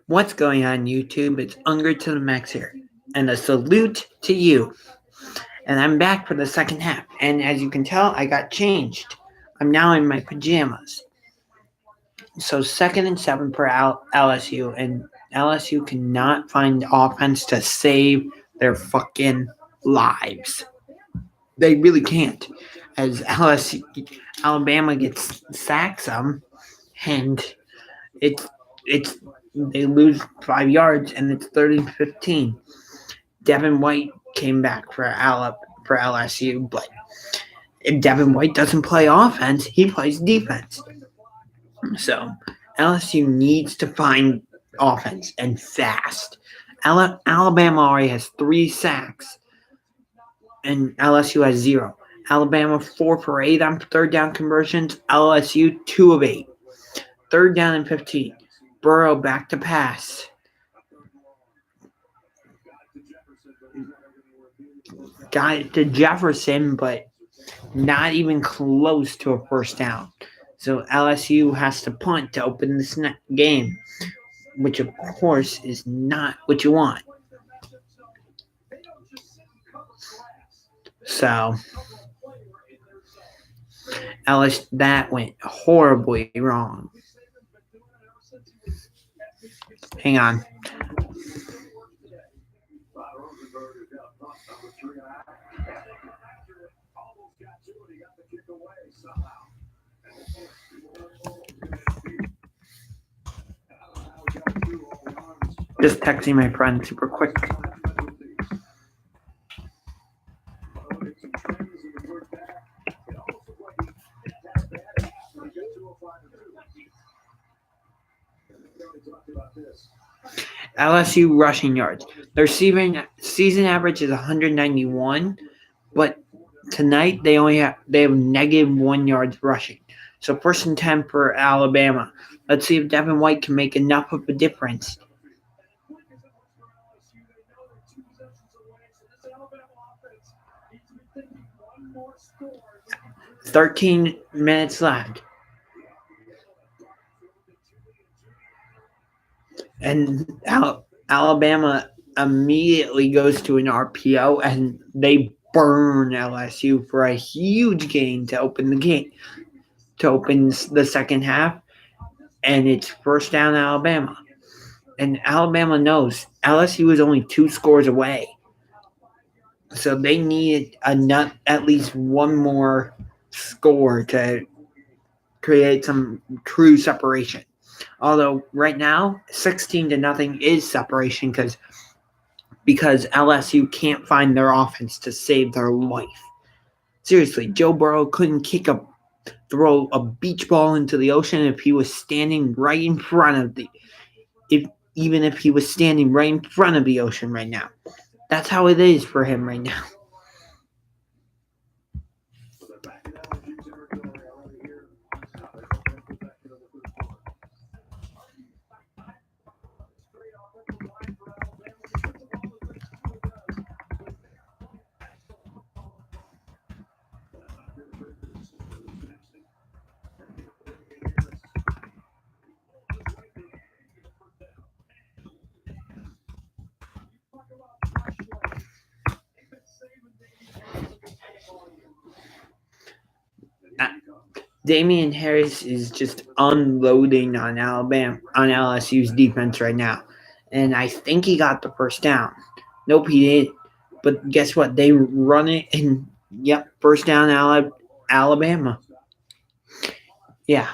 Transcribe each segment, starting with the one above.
What's going on YouTube? It's UngarToTheMax here. And a salute to you. And I'm back for the second half. And as you can tell, I got changed. I'm now in my pajamas. So 2nd and 7 for LSU. And LSU cannot find offense to save their fucking lives. They really can't. As Alabama gets sacks them, and it's it's they lose 5 yards and it's 30-15. Devin White came back for LSU, but if Devin White doesn't play offense, he plays defense. So LSU needs to find offense and fast. Alabama already has 3 sacks and LSU has 0. Alabama 4 for 8 on third down conversions. LSU 2 of 8. 3rd down and 15. Burrow back to pass. Got it to Jefferson, but not even close to a first down. So LSU has to punt to open this game, which of course is not what you want. So that went horribly wrong. Hang on. Just texting my friend super quick. LSU rushing yards. Their season average is 191, but tonight they have -1 yards rushing. So 1st and 10 for Alabama. Let's see if Devin White can make enough of a difference. 13 minutes left. And Alabama immediately goes to an RPO and they burn LSU for a huge gain to open the game, to open the second half. And it's 1st down Alabama. And Alabama knows LSU is only 2 scores away. So they needed at least one more score to create some true separation. Although right now 16-0 is separation because LSU can't find their offense to save their life. Seriously, Joe Burrow couldn't throw a beach ball into the ocean if he was standing right in front of even if he was standing right in front of the ocean right now. That's how it is for him right now. Damian Harris is just unloading on LSU's defense right now. And I think he got the 1st down. Nope, he didn't. But guess what? They run it and 1st down Alabama. Yeah.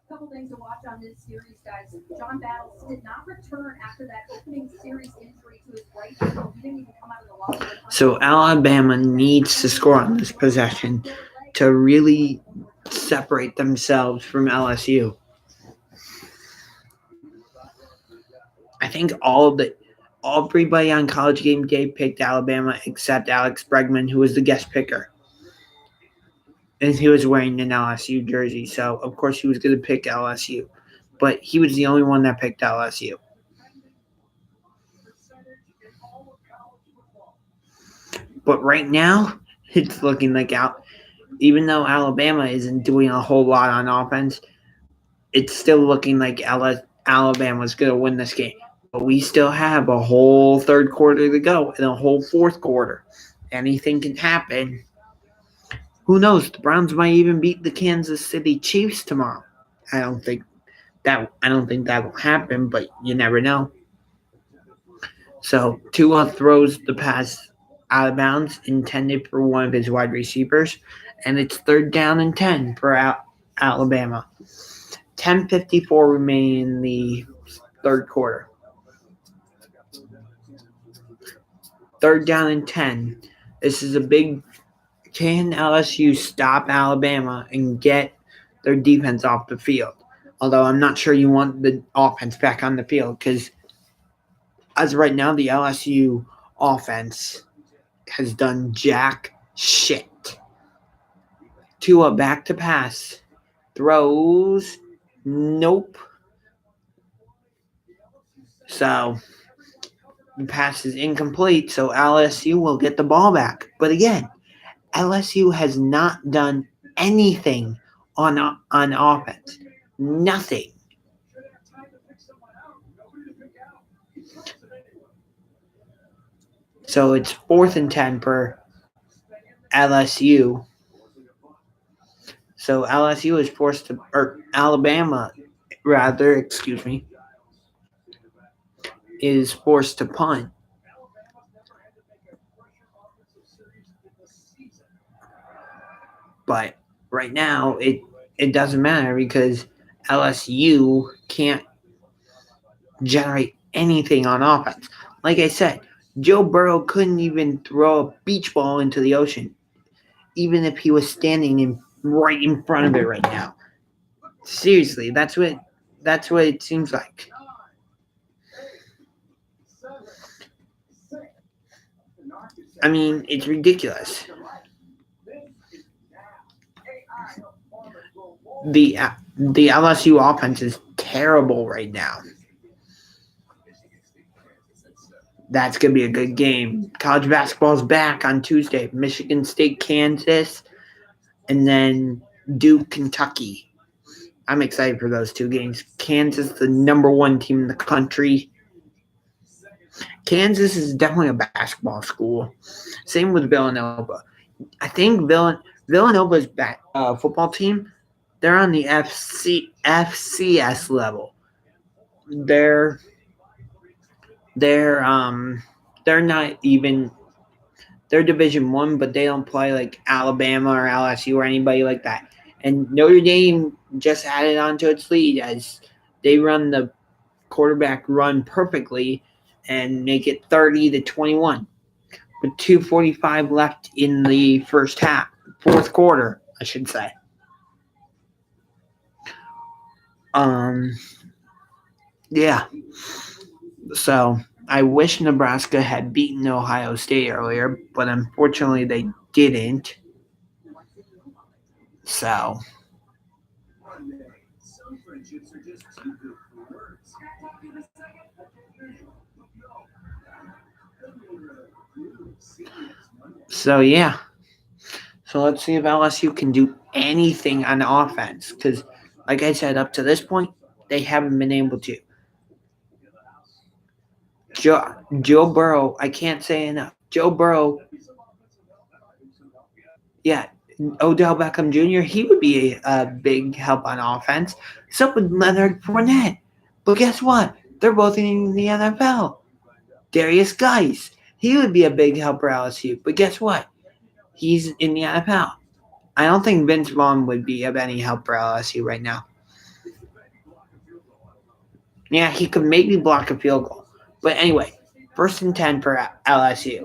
Couple things to watch on this series, guys. John Battles did not return after that opening series injury to his right ankle. He didn't even come out of the locker room. So Alabama needs to score on this possession to really separate themselves from LSU. I think everybody on College Game Day picked Alabama except Alex Bregman, who was the guest picker. And he was wearing an LSU jersey, so of course he was going to pick LSU. But he was the only one that picked LSU. But right now, it's looking like even though Alabama isn't doing a whole lot on offense, it's still looking like Alabama's going to win this game. But we still have a whole third quarter to go and a whole fourth quarter. Anything can happen. Who knows? The Browns might even beat the Kansas City Chiefs tomorrow. I don't think that will happen, but you never know. So Tua throws the pass out of bounds, intended for one of his wide receivers, and it's 3rd down and 10 for Alabama. 10:54 remaining in the third quarter. 3rd down and 10. This is a big. Can LSU stop Alabama and get their defense off the field? Although I'm not sure you want the offense back on the field because as of right now, the LSU offense has done jack shit. Tua back to pass. Throws. Nope. So the pass is incomplete, so LSU will get the ball back. But again, LSU has not done anything on offense. Nothing. So it's 4th and 10 for LSU. So LSU is forced to, or Alabama, rather, excuse me, is forced to punt. But right now, it doesn't matter because LSU can't generate anything on offense. Like I said, Joe Burrow couldn't even throw a beach ball into the ocean, even if he was standing right in front of it right now. Seriously, that's what it seems like. I mean, it's ridiculous. The LSU offense is terrible right now. That's going to be a good game. College basketball's back on Tuesday. Michigan State, Kansas, and then Duke, Kentucky. I'm excited for those two games. Kansas, the number 1 team in the country. Kansas is definitely a basketball school. Same with Villanova. I think Villanova's football team, they're on the FCS level. They're not even, they're Division 1, but they don't play like Alabama or LSU or anybody like that. And Notre Dame just added onto its lead as they run the quarterback run perfectly and make it 30-21 with 2:45 left in the fourth quarter, I should say. Yeah. So I wish Nebraska had beaten Ohio State earlier, but unfortunately they didn't. So yeah. So let's see if LSU can do anything on offense. Because, like I said, up to this point, they haven't been able to. Joe Burrow, I can't say enough. Joe Burrow, yeah, Odell Beckham Jr., he would be a big help on offense. So would Leonard Fournette. But guess what? They're both in the NFL. Darius Geis, he would be a big help for LSU. But guess what? He's in the NFL. I don't think Vince Vaughn would be of any help for LSU right now. Yeah, he could maybe block a field goal. But anyway, 1st and 10 for LSU.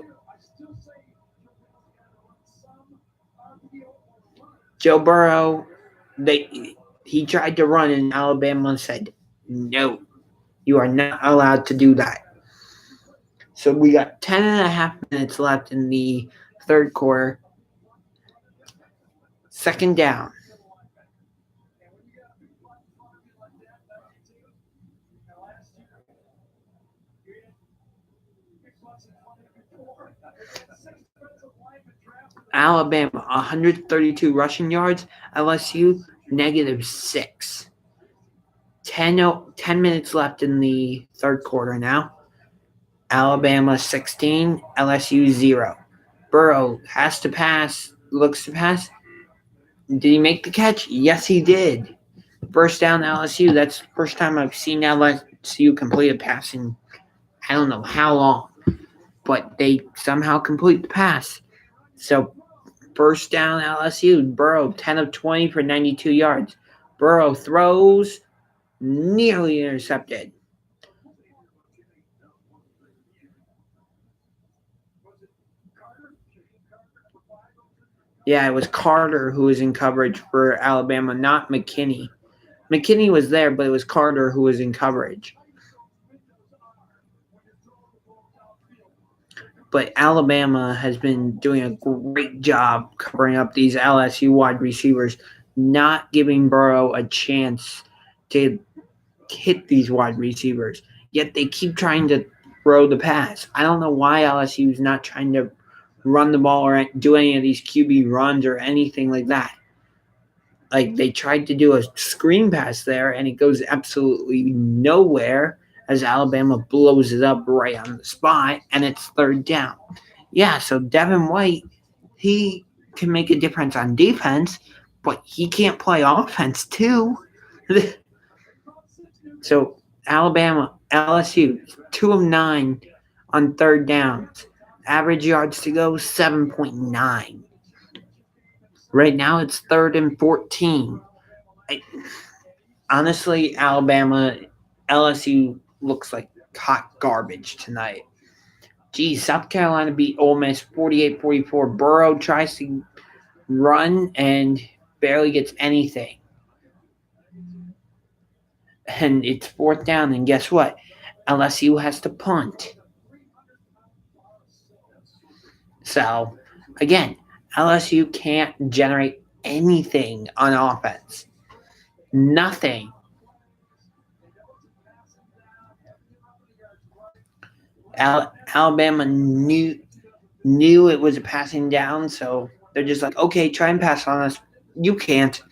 Joe Burrow, he tried to run and Alabama said, no, you are not allowed to do that. So we got 10 and a half minutes left in the third quarter. 2nd down. Alabama 132 rushing yards. LSU -6. 10 minutes left in the third quarter now. Alabama 16, LSU 0. Burrow has to pass, looks to pass. Did he make the catch? Yes, he did. First down LSU. That's the first time I've seen LSU complete a pass in I don't know how long, but they somehow complete the pass. So first down LSU. Burrow 10 of 20 for 92 yards. Burrow throws, nearly intercepted. Yeah, it was Carter who was in coverage for Alabama, not McKinney. McKinney was there, but it was Carter who was in coverage. But Alabama has been doing a great job covering up these LSU wide receivers, not giving Burrow a chance to hit these wide receivers. Yet they keep trying to throw the pass. I don't know why LSU is not trying to run the ball or do any of these QB runs or anything like that. Like they tried to do a screen pass there and it goes absolutely nowhere as Alabama blows it up right on the spot and it's third down. Yeah, so Devin White, he can make a difference on defense, but he can't play offense too. So Alabama, LSU, 2 of 9 on third downs. Average yards to go 7.9. Right now it's third and 14. Honestly, Alabama, LSU looks like hot garbage tonight. Geez, South Carolina beat Ole Miss 48-44. Burrow tries to run and barely gets anything. And it's fourth down, and guess what? LSU has to punt. So, again, LSU can't generate anything on offense. Nothing. Alabama knew it was a passing down, so they're just like, okay, try and pass on us. You can't.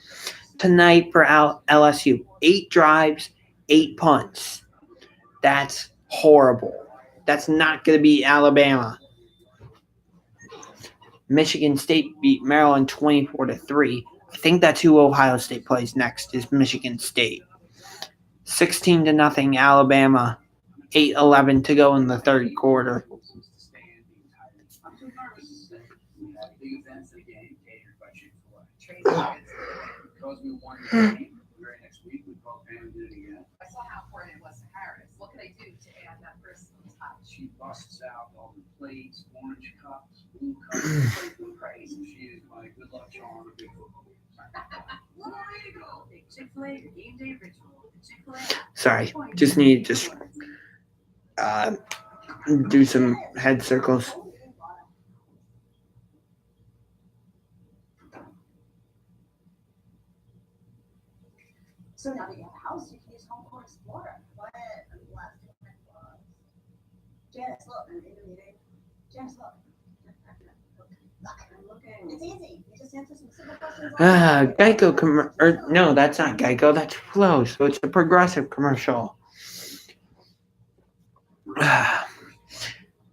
Tonight for LSU, 8 drives, 8 punts. That's horrible. That's not going to be Alabama. Michigan State beat Maryland 24-3. I think that's who Ohio State plays next is Michigan State. 16-0 Alabama. 8:11 to go in the third quarter. She busts out all the plates, orange cups, blue cups, crazy. She is my good luck charm. Sorry, just need to do some head circles. So now that you have a house, you can use Home Quote Explorer. What? Janice, look, I'm in the meeting. Janice, look. Look, I'm looking. It's easy. You just answer some simple questions. Geico no, that's not Geico. That's Flow. So it's a Progressive commercial.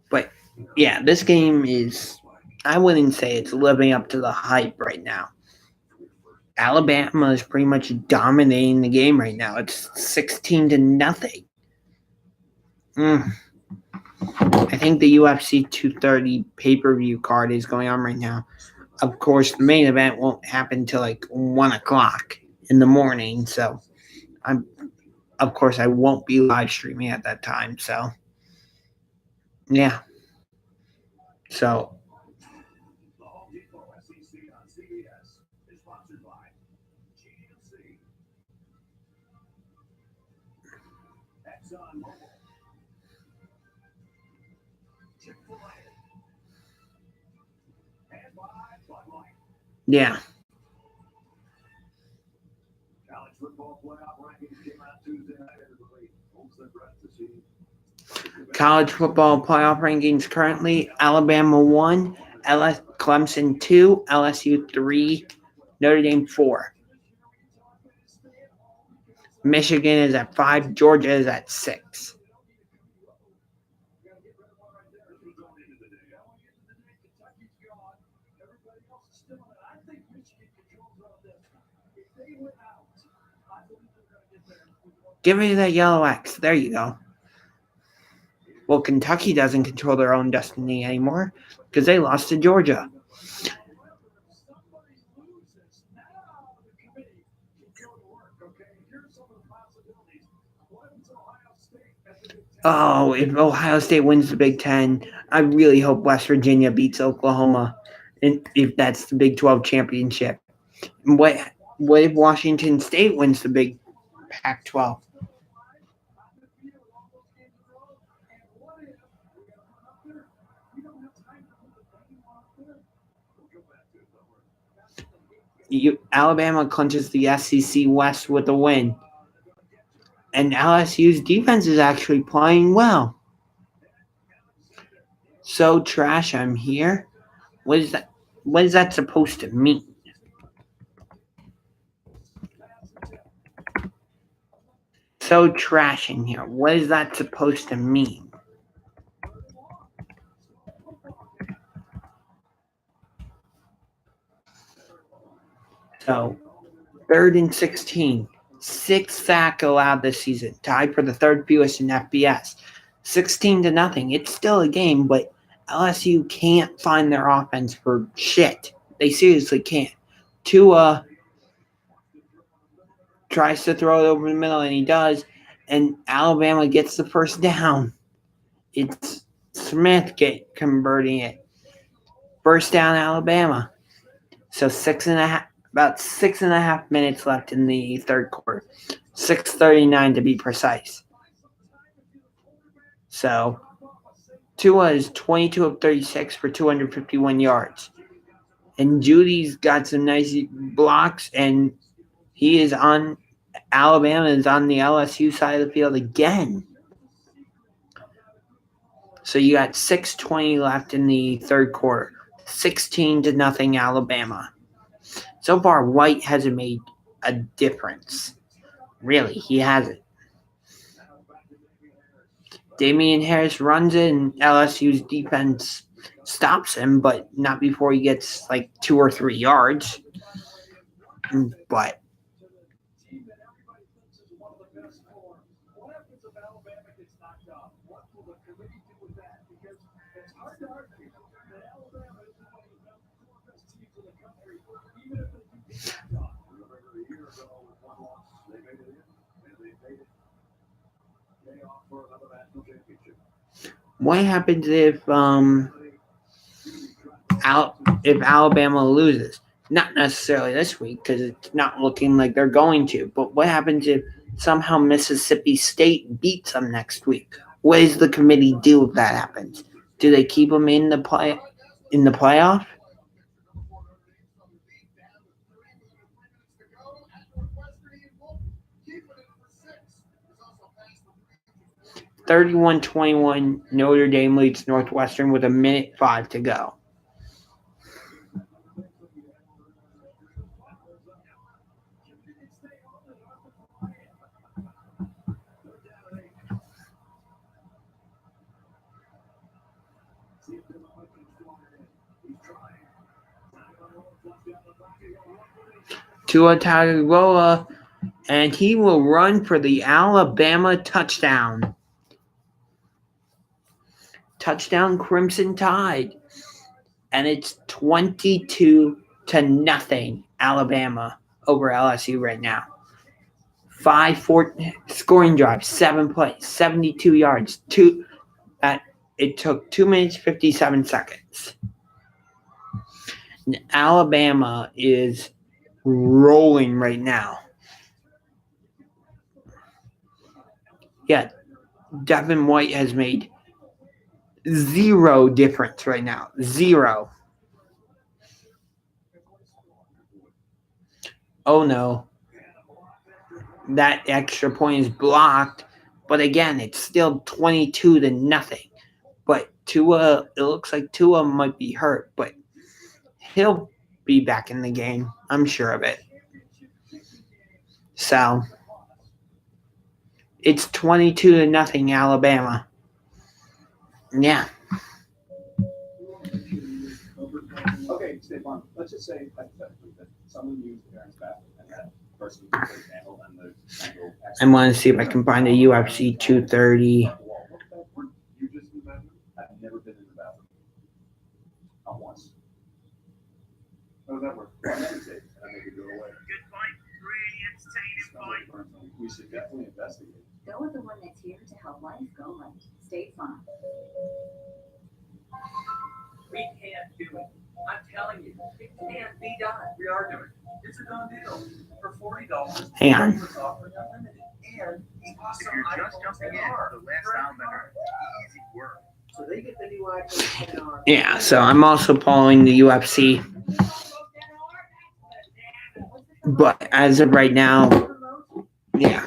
But yeah, this game is. I wouldn't say it's living up to the hype right now. Alabama is pretty much dominating the game right now. It's 16-0. I think the UFC 230 pay-per-view card is going on right now. Of course, the main event won't happen until like 1 o'clock in the morning. So, of course, I won't be live streaming at that time. So, yeah. So, yeah. College football playoff rankings currently Alabama 1, Clemson 2, LSU 3, Notre Dame 4. Michigan is at 5, Georgia is at 6. Give me that yellow X. There you go. Well, Kentucky doesn't control their own destiny anymore because they lost to Georgia. Oh, if Ohio State wins the Big Ten, I really hope West Virginia beats Oklahoma, and if that's the Big 12 championship. What if Washington State wins the Big Pac-12? Alabama clinches the SEC West with a win, and LSU's defense is actually playing well. So trash, I'm here. What is that? What is that supposed to mean? So trash in here. What is that supposed to mean? So 3rd and 16. 6 sacks allowed this season, tied for the 3rd fewest in FBS. 16-0. It's still a game, but LSU can't find their offense for shit. They seriously can't. Tua tries to throw it over the middle, and he does, and Alabama gets the first down. It's Smith converting it. First down, Alabama. So about 6.5 minutes left in the 3rd quarter. 6:39 to be precise. So Tua is 22 of 36 for 251 yards. And Judy's got some nice blocks, and Alabama is on the LSU side of the field again. So you got 6:20 left in the 3rd quarter. 16-0 Alabama. So far, White hasn't made a difference. Really, he hasn't. Damian Harris runs it, and LSU's defense stops him, but not before he gets like 2 or 3 yards. But what happens if Alabama loses? Not necessarily this week because it's not looking like they're going to. But what happens if somehow Mississippi State beats them next week? What does the committee do if that happens? Do they keep them in the playoff? (31-21) Notre Dame leads Northwestern with 1:05 to go. Tua Tagovailoa, and he will run for the Alabama touchdown. Touchdown Crimson Tide. And it's 22-0 Alabama over LSU right now. 5-4 scoring drive, 7 plays, 72 yards. It took 2 minutes 57 seconds. And Alabama is rolling right now. Yeah, Devin White has made 0 difference right now. 0. Oh no. That extra point is blocked. But again, it's still 22-0. But Tua, it looks like Tua might be hurt. But he'll be back in the game. I'm sure of it. So it's 22-0 Alabama. Yeah. Okay, Stefan, let's just say hypothetically that someone used the parents' bathroom and that person put the candle and the candle. I want to see if I can find a UFC 230. Were you just in the bathroom? I've never been in the bathroom. Not once. How does that work? I meditate and I make it go away. Good fight, really entertaining fight. We should definitely investigate. Go with the one that's here to help life go right. State Farm. We can't do it. I'm telling you, it can't be done. We are doing it. It's a done deal. For $40, Hang on. we're offering unlimited. And awesome If you're just items jumping in, that are the last album better. Easy work. So they get the new iPhone 10R. Yeah, so I'm also following the UFC. But as of right now, yeah.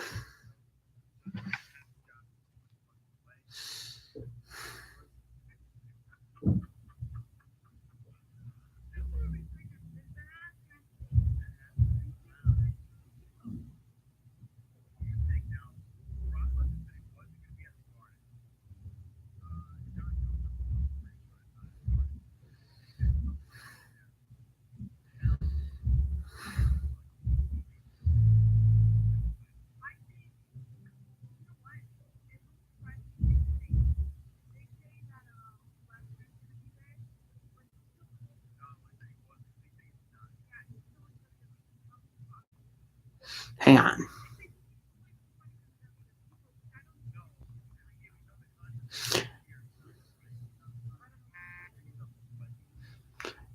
Hang on.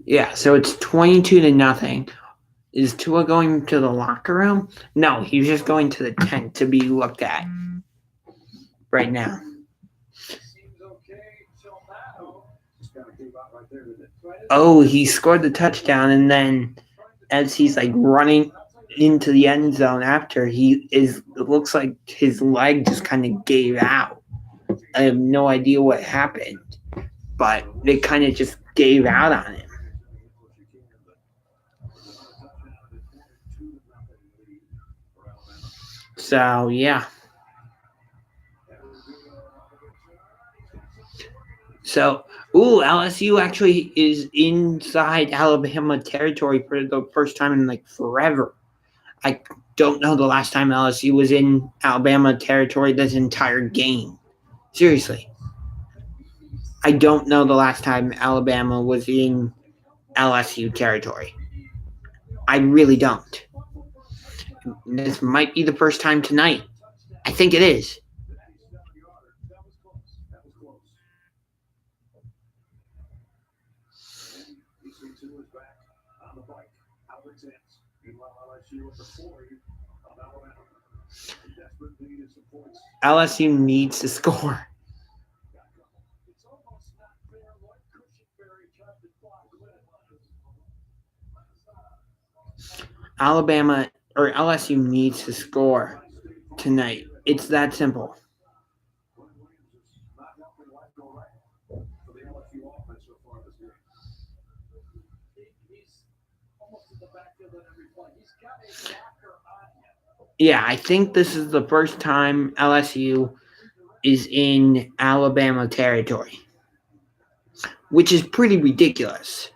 Yeah, so it's 22-0. Is Tua going to the locker room? No, he's just going to the tent to be looked at right now. Seems okay till now. Just kind of came out right there, didn't it? Oh, he scored the touchdown, and then as he's like running into the end zone after, it looks like his leg just kind of gave out. I have no idea what happened, but it kind of just gave out on him. So, yeah. So, LSU actually is inside Alabama territory for the first time in like forever. I don't know the last time LSU was in Alabama territory this entire game. Seriously. I don't know the last time Alabama was in LSU territory. I really don't. This might be the first time tonight. I think it is. LSU needs to score. Alabama or LSU needs to score tonight. It's that simple. Yeah, I think this is the first time LSU is in Alabama territory, which is pretty ridiculous.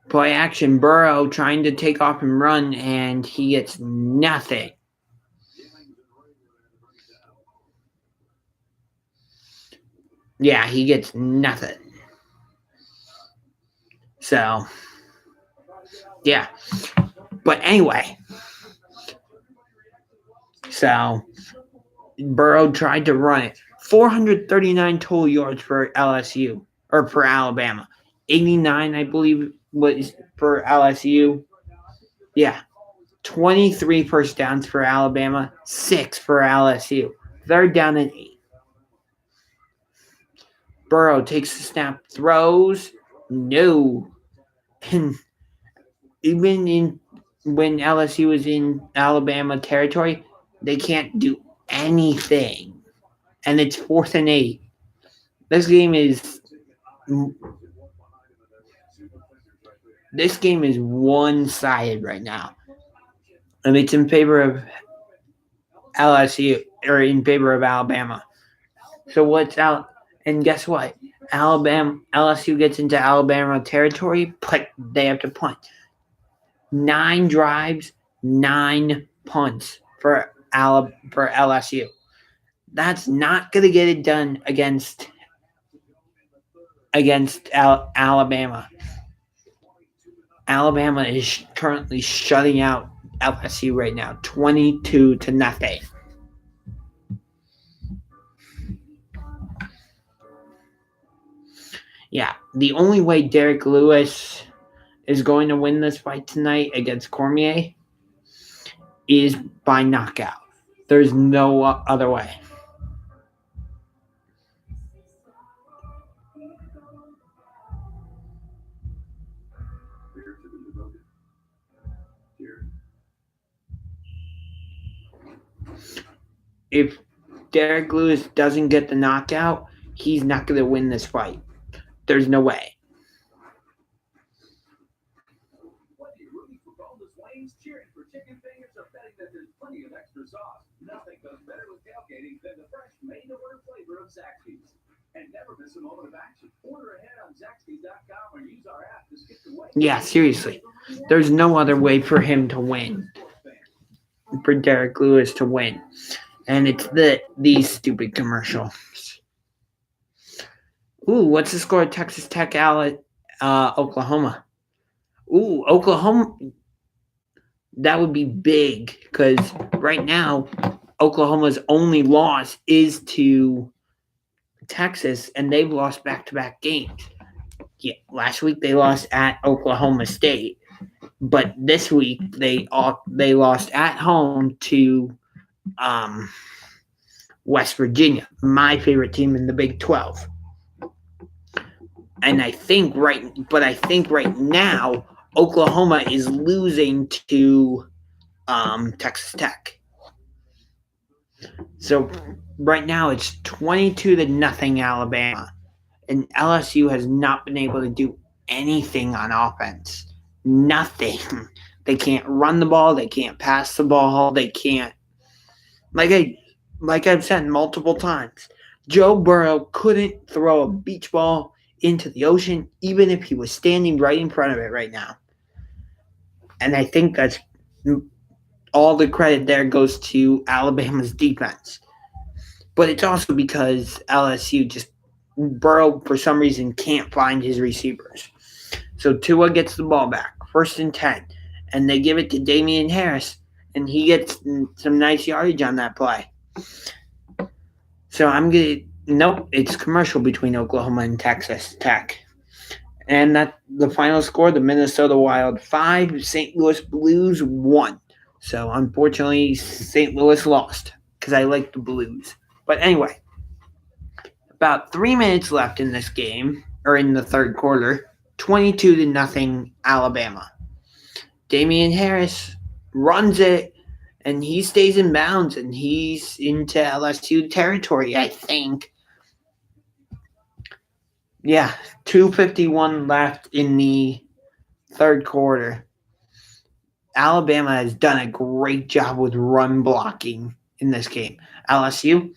Play action, Burrow trying to take off and run, and he gets nothing. Yeah, he gets nothing. So, yeah. But anyway, so Burrow tried to run it. 439 total yards for LSU, or for Alabama. 89, I believe, was for LSU. Yeah. 23 first downs for Alabama, 6 for LSU. Third down and 8. Burrow takes the snap, throws. No. And even when LSU is in Alabama territory, they can't do anything. And it's 4th and 8. This game is This game is one-sided right now. And it's in favor of LSU, or in favor of Alabama. So what's out? And guess what? LSU gets into Alabama territory, but they have to punt. 9 drives, 9 punts for LSU. That's not going to get it done against Alabama. Alabama is currently shutting out LSU right now, 22-0. Yeah, the only way Derek Lewis is going to win this fight tonight against Cormier is by knockout. There's no other way. Here to the devoted. Here. If Derek Lewis doesn't get the knockout, he's not going to win this fight. There's no way. Whether you're rooting for boneless wings, cheering for chicken fingers, or betting that there's plenty of extra sauce, nothing goes better with tailgating than the fresh, made-to-order flavor of Zaxby's. And never miss a moment of action. Order ahead on Zaxby's.com or use our app to skip the wait. Yeah, seriously. There's no other way for him to win. For Derek Lewis to win. And it's these stupid commercials. Ooh, what's the score of Texas Tech Oklahoma? Ooh, Oklahoma. That would be big because right now Oklahoma's only loss is to Texas, and they've lost back-to-back games. Yeah, last week they lost at Oklahoma State, but this week they lost at home to West Virginia, my favorite team in the Big 12. And I think right now Oklahoma is losing to Texas Tech. So right now it's 22-0 Alabama, and LSU has not been able to do anything on offense. Nothing. They can't run the ball. They can't pass the ball. They can't. Like I've said multiple times, Joe Burrow couldn't throw a beach ball into the ocean, even if he was standing right in front of it right now. And I think that's all the credit there goes to Alabama's defense. But it's also because LSU Burrow, for some reason, can't find his receivers. So Tua gets the ball back, 1st and 10, and they give it to Damian Harris, and he gets some nice yardage on that play. So it's commercial between Oklahoma and Texas Tech. And that the final score, the Minnesota Wild 5, St. Louis Blues 1. So unfortunately, St. Louis lost because I like the Blues. But anyway, about 3 minutes left in this game, or in the third quarter, 22-0 Alabama. Damian Harris runs it, and he stays in bounds, and he's into LSU territory, I think. Yeah, 2:51 left in the third quarter. Alabama has done a great job with run blocking in this game. LSU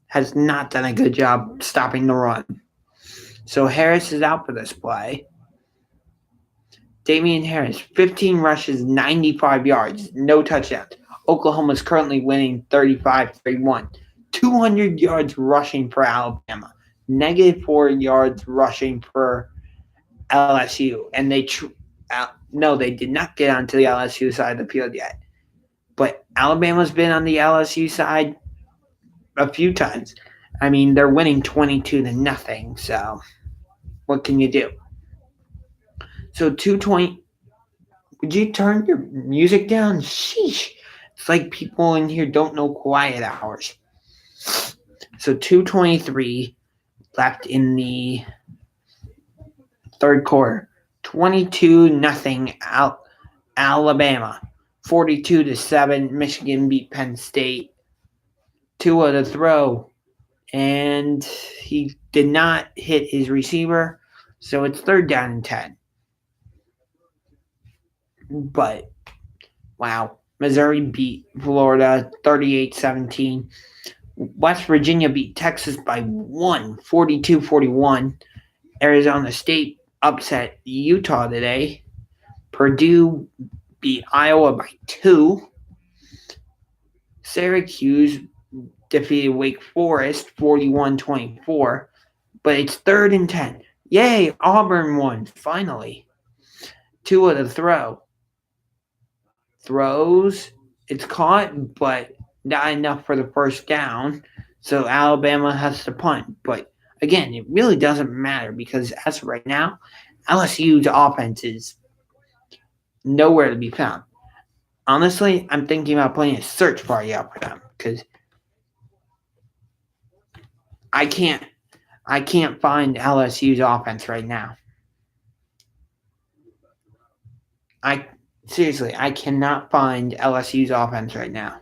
has not done a good job stopping the run. So Harris is out for this play. Damian Harris, 15 rushes, 95 yards, no touchdowns. Oklahoma is currently winning 35-31. 200 yards rushing for Alabama. -4 yards rushing for LSU. And they did not get onto the LSU side of the field yet. But Alabama's been on the LSU side a few times. I mean, they're winning 22-0. So what can you do? So 2:20. Would you turn your music down? Sheesh. It's like people in here don't know quiet hours. So 2:23 left in the third quarter. 22-0 Alabama. 42-7 Michigan beat Penn State. Tua to throw, and he did not hit his receiver, so it's 3rd down and 10. But wow, Missouri beat Florida 38-17. West Virginia beat Texas by 42-41. Arizona State upset Utah today. Purdue beat Iowa by 2. Syracuse defeated Wake Forest 41-24. But it's 3rd and 10. Yay, Auburn won, finally. Tua to throw. Throws. It's caught, but not enough for the first down. So Alabama has to punt. But again, it really doesn't matter because as of right now, LSU's offense is nowhere to be found. Honestly, I'm thinking about playing a search party out for them because I can't find LSU's offense right now. I cannot find LSU's offense right now.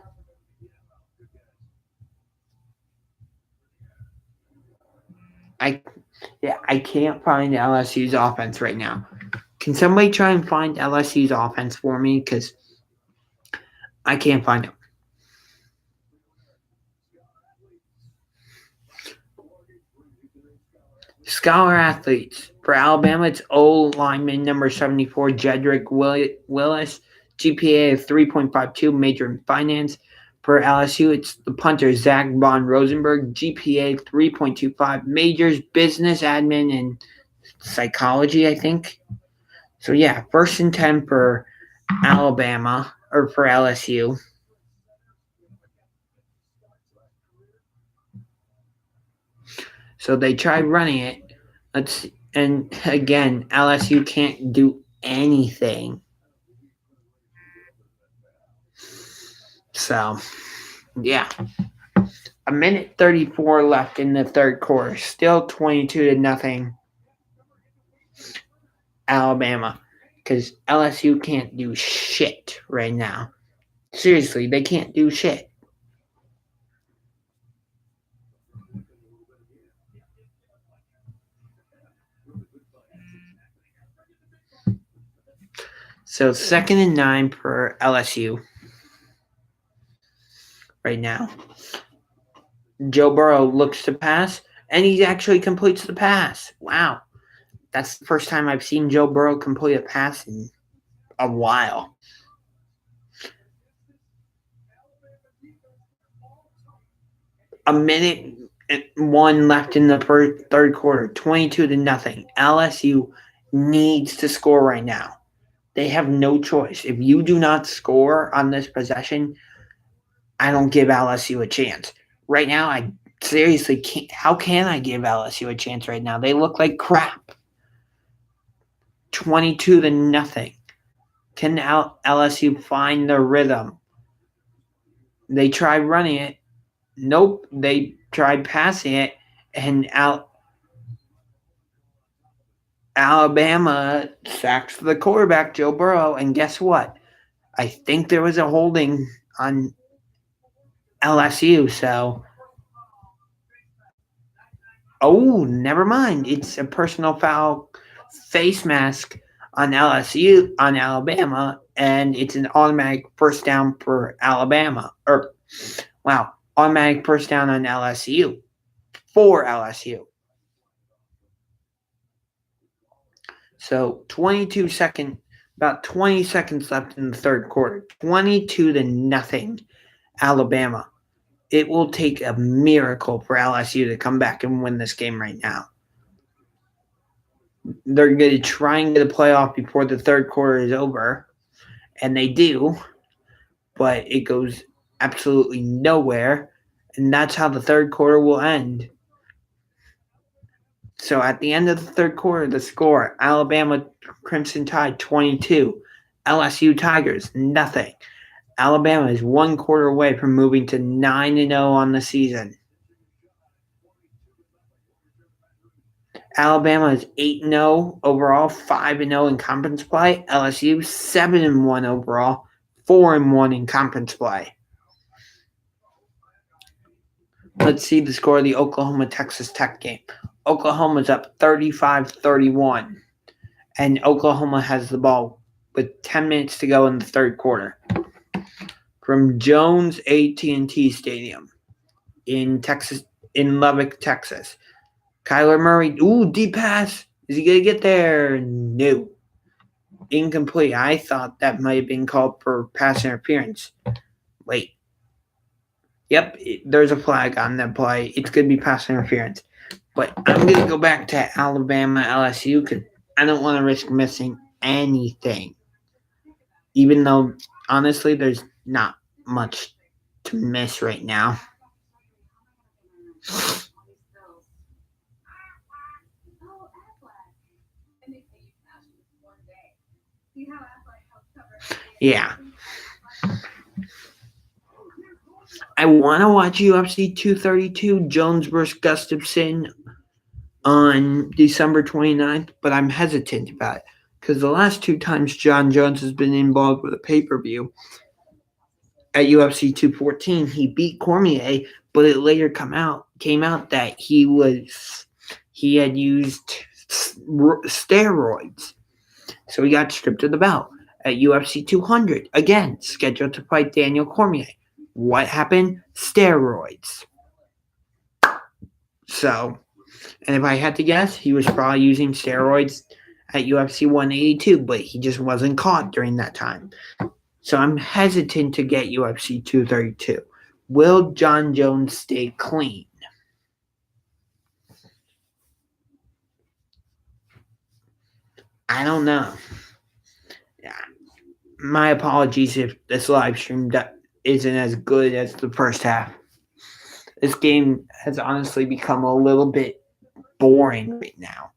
I can't find LSU's offense right now. Can somebody try and find LSU's offense for me? Because I can't find it. Scholar athletes. For Alabama, it's O lineman number 74, Jedrick Willis, GPA of 3.52, major in finance. For LSU, it's the punter, Zach Von Rosenberg, GPA 3.25, majors, business, admin, and psychology, I think. So, yeah, 1st and 10 for Alabama, or for LSU. So they tried running it. And again, LSU can't do anything. So, yeah. 1:34 left in the third quarter. Still 22-0 Alabama. Because LSU can't do shit right now. Seriously, they can't do shit. So 2nd and 9 for LSU right now. Joe Burrow looks to pass, and he actually completes the pass. Wow. That's the first time I've seen Joe Burrow complete a pass in a while. A minute and 1 left in the third quarter. 22-0. LSU needs to score right now. They have no choice. If you do not score on this possession, I don't give LSU a chance. Right now, I seriously can't. How can I give LSU a chance right now? They look like crap. 22-0. Can LSU find the rhythm? They tried running it. Nope. They tried passing it, and Alabama sacks the quarterback, Joe Burrow, and guess what? I think there was a holding on LSU, so never mind. It's a personal foul face mask on LSU, on Alabama, and it's an automatic first down for Alabama. Automatic first down on LSU for LSU. So about 20 seconds left in the third quarter. 22-0 Alabama. It will take a miracle for LSU to come back and win this game right now. They're going to try and get a playoff before the third quarter is over, and they do, but it goes absolutely nowhere, and that's how the third quarter will end. So at the end of the third quarter, the score, Alabama Crimson Tide 22, LSU Tigers nothing. Alabama is 1 quarter away from moving to 9-0 on the season. Alabama is 8-0 overall, 5-0 in conference play. LSU 7-1 overall, 4-1 in conference play. Let's see the score of the Oklahoma-Texas Tech game. Oklahoma's up 35-31, and Oklahoma has the ball with 10 minutes to go in the third quarter. From Jones AT&T Stadium in Lubbock, Texas. Kyler Murray, deep pass. Is he going to get there? No. Incomplete. I thought that might have been called for pass interference. Wait. Yep, there's a flag on that play. It's going to be pass interference. But I'm going to go back to Alabama LSU because I don't want to risk missing anything. Even though, honestly, there's not much to miss right now. Yeah. I want to watch UFC 232 Jones versus Gustafsson on December 29th, but I'm hesitant about it because the last two times John Jones has been involved with a pay-per-view at UFC 214, he beat Cormier, but it later came out that he had used steroids, so he got stripped of the belt. At UFC 200, again scheduled to fight Daniel Cormier. What happened? Steroids. So, and if I had to guess, he was probably using steroids at UFC 182, but he just wasn't caught during that time. So I'm hesitant to get UFC 232. Will John Jones stay clean? I don't know. My apologies if this live stream isn't as good as the first half. This game has honestly become a little bit boring right now.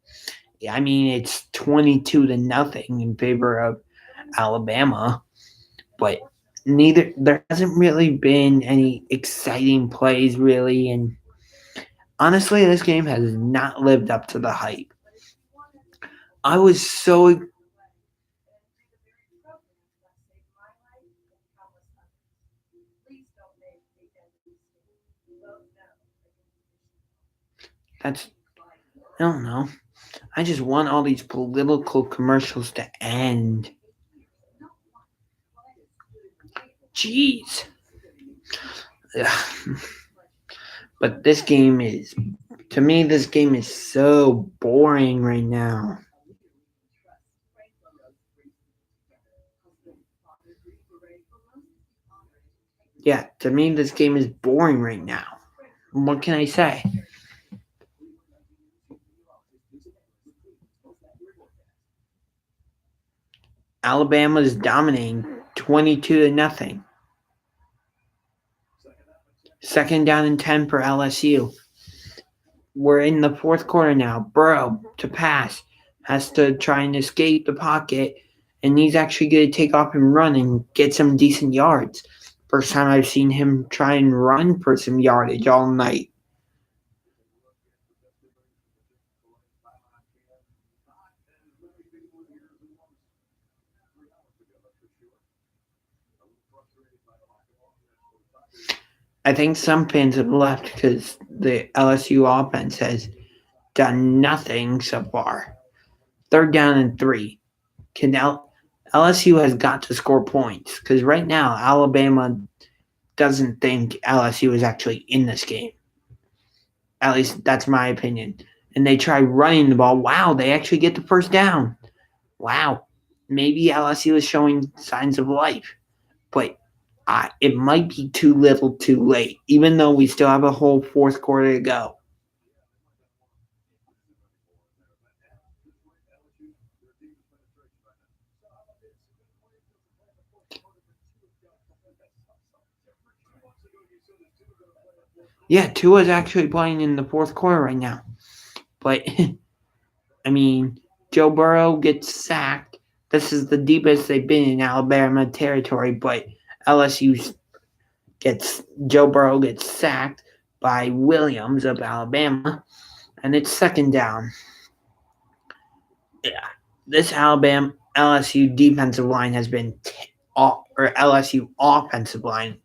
I mean, it's 22-0 in favor of Alabama, but there hasn't really been any exciting plays really, and honestly, this game has not lived up to the hype. I was so I don't know. I just want all these political commercials to end. Jeez. But this game is so boring right now. Yeah, to me this game is boring right now. What can I say? Alabama is dominating 22-0. Second down and 10 for LSU. We're in the fourth quarter now. Burrow to pass. Has to try and escape the pocket. And he's actually going to take off and run and get some decent yards. First time I've seen him try and run for some yardage all night. I think some fans have left because the LSU offense has done nothing so far. Third down and 3. LSU has got to score points because right now Alabama doesn't think LSU is actually in this game. At least that's my opinion. And they try running the ball. Wow, they actually get the first down. Wow, maybe LSU is showing signs of life. But it might be too little too late, even though we still have a whole fourth quarter to go. Yeah, Tua's actually playing in the fourth quarter right now. But, I mean, Joe Burrow gets sacked. This is the deepest they've been in Alabama territory, but Joe Burrow gets sacked by Williams of Alabama, and it's second down. Yeah, this Alabama LSU defensive line has been, or LSU offensive line,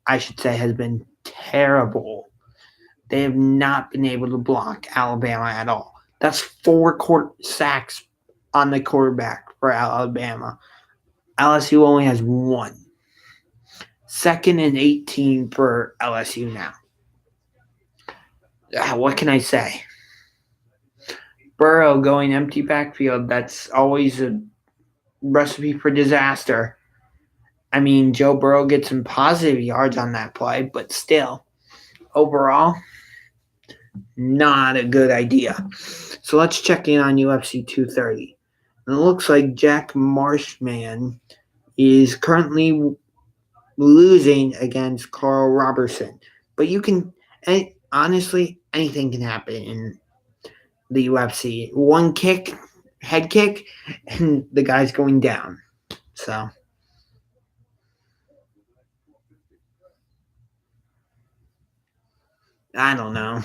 I should say, has been terrible. They have not been able to block Alabama at all. That's 4 sacks on the quarterback for Alabama. LSU only has one. 2nd and 18 for LSU now. What can I say? Burrow going empty backfield, that's always a recipe for disaster. I mean, Joe Burrow gets some positive yards on that play, but still, overall, not a good idea. So let's check in on UFC 230. And it looks like Jack Marshman is currently losing against Carl Robertson. But honestly, anything can happen in the UFC. One kick, head kick, and the guy's going down. So, I don't know.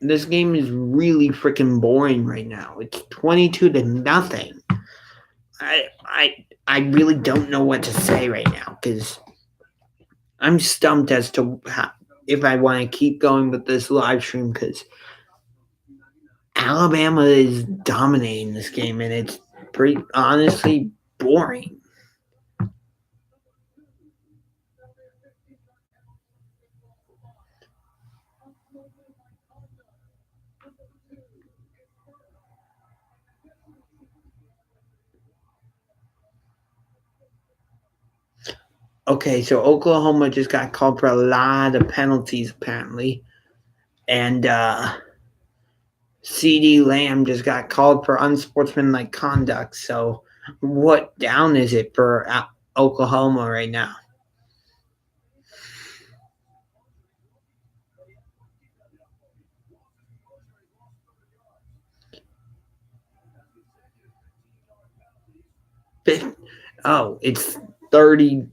This game is really freaking boring right now. It's 22-0. I really don't know what to say right now because I'm stumped as to if I want to keep going with this live stream because Alabama is dominating this game and it's pretty honestly boring. Okay, so Oklahoma just got called for a lot of penalties apparently, and CD Lamb just got called for unsportsmanlike conduct. So, what down is it for Oklahoma right now? Oh, it's 30.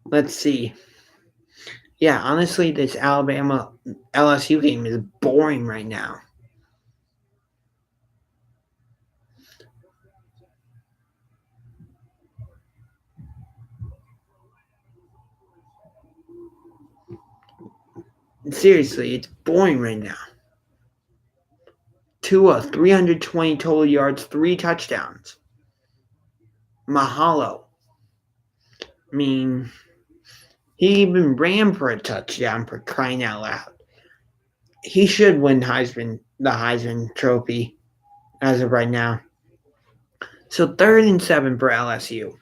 Let's see. Yeah, honestly, this Alabama LSU game is boring right now. Seriously, it's boring right now. Tua, 320 total yards, 3 touchdowns. Mahalo. I mean, he even ran for a touchdown for crying out loud. He should win the Heisman Trophy as of right now. So 3rd and 7 for LSU.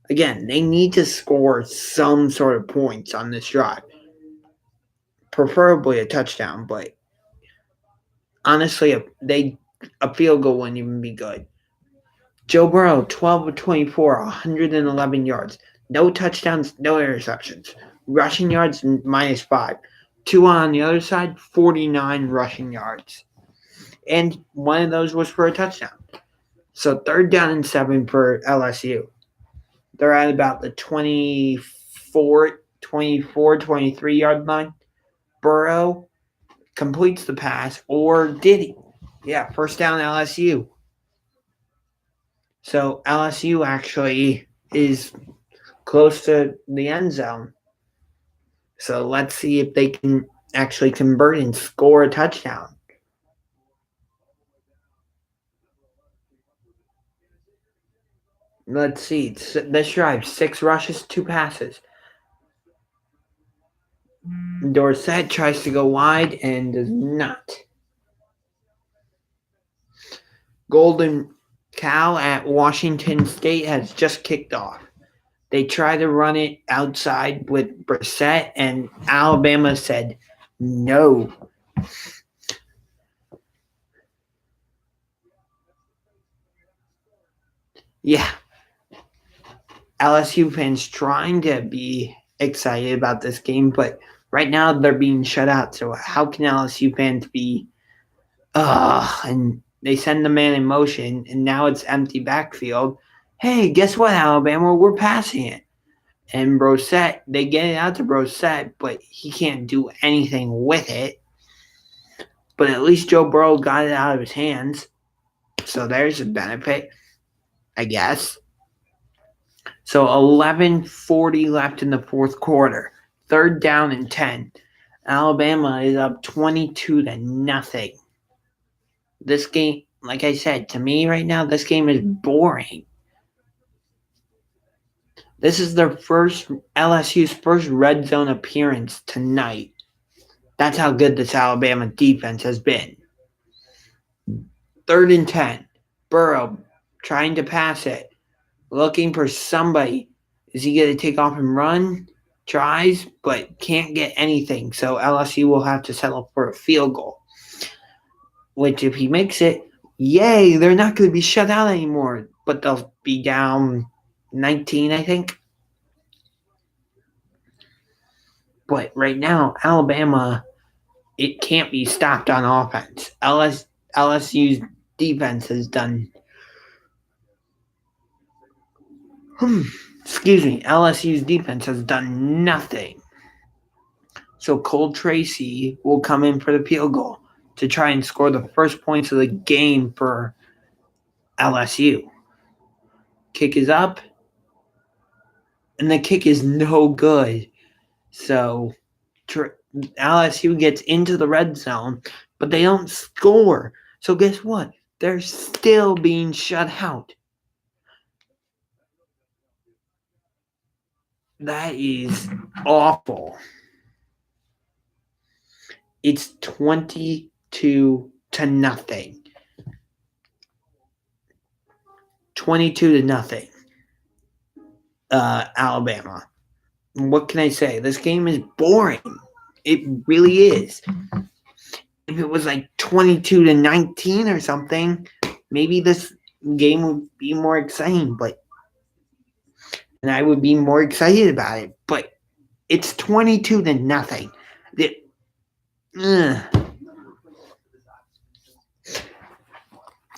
Again, they need to score some sort of points on this drive. Preferably a touchdown, but honestly, a field goal wouldn't even be good. Joe Burrow, 12 of 24, 111 yards. No touchdowns, no interceptions. Rushing yards, -5. Tua on the other side, 49 rushing yards. And one of those was for a touchdown. So 3rd down and 7 for LSU. They're at about the 24, 23 yard line. Burrow completes the pass, or did he? Yeah, 1st down LSU. So LSU actually is close to the end zone. So let's see if they can actually convert and score a touchdown. Let's see. This drive, 6 rushes, 2 passes. Dorsett tries to go wide and does not. Golden Cow at Washington State has just kicked off. They tried to run it outside with Brissett, and Alabama said no. Yeah. LSU fans trying to be excited about this game, but right now they're being shut out. So how can LSU fans be? And they send the man in motion, and now it's empty backfield. Hey, guess what, Alabama? We're passing it. And Brissett, they get it out to Brissett, but he can't do anything with it. But at least Joe Burrow got it out of his hands. So there's a benefit, I guess. So 11:40 left in the fourth quarter. Third down and 10. Alabama is up 22-0. This game, like I said, to me right now, this game is boring. This is their first LSU's first red zone appearance tonight. That's how good this Alabama defense has been. Third and 10. Burrow trying to pass it, looking for somebody. Is he going to take off and run? Tries, but can't get anything. So LSU will have to settle for a field goal. Which, if he makes it, yay, they're not going to be shut out anymore. But they'll be down 19, I think. But right now, Alabama, it can't be stopped on offense. LSU's defense has done. LSU's defense has done nothing. So Cole Tracy will come in for the field goal to try and score the first points of the game for LSU. Kick is up, and the kick is no good. So LSU gets into the red zone, but they don't score. So guess what? They're still being shut out. That is awful. It's 22-0. 22-0. Alabama. What can I say? This game is boring. It really is. If it was like 22-19 or something, maybe this game would be more exciting, and I would be more excited about it. But it's 22-0.